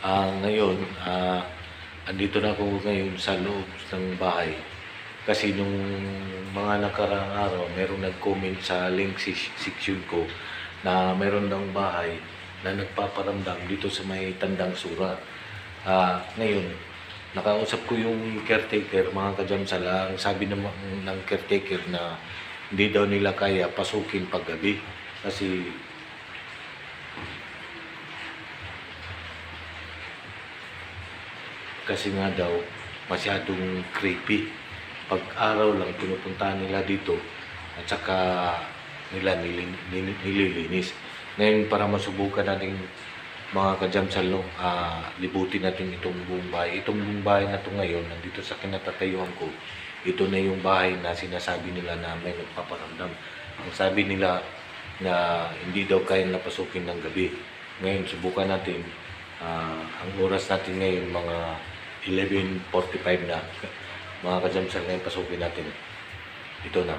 Ngayon, andito na ako ngayon sa loob ng bahay. Kasi nung mga nakaraang araw, merong nag-comment sa link section ko na meron daw bahay na nagpaparamdam dito sa may Tandang Sura. Ngayon, nakausap ko yung caretaker, mga kajamsal. Ang sabi naman ng caretaker na hindi daw nila kaya pasukin paggabi kasi nga daw masyadong creepy. Pag araw lang pinupuntahan nila dito at saka nila nililinis. Ngayon para masubukan natin mga kajamsal, libutin natin itong buong bahay. Itong buong bahay na ito ngayon, nandito sa kinatatayuan ko, ito na yung bahay na sinasabi nila na may nagpaparamdam. Ang sabi nila na hindi daw kaya napasukin ng gabi. Ngayon subukan natin. Ang oras natin ngayon mga 11:45 na. Mga kajamsal, ngayon pasukin natin. Ito na.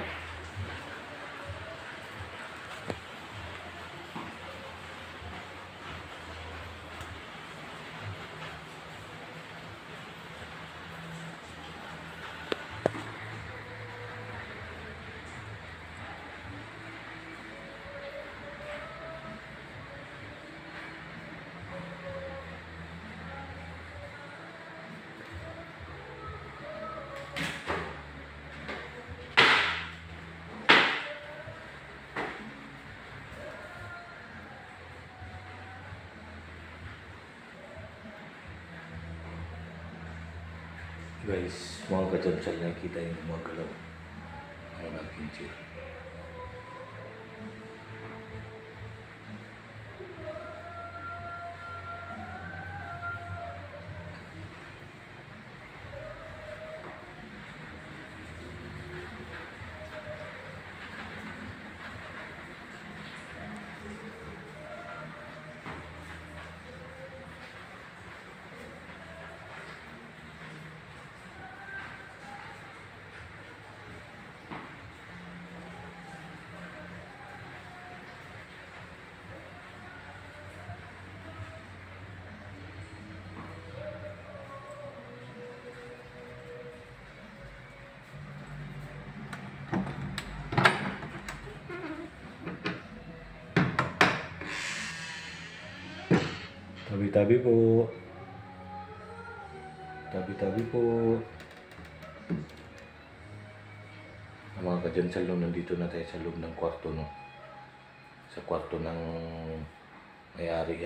Guys, mga kajamsal, nakikita yung mga galaw ang aking chair. Tabi-tabi po. Tabi-tabi po. Mga kajamsal, nandito na tayo sa loob ng kwarto, no? Sa kwarto ng may-ari.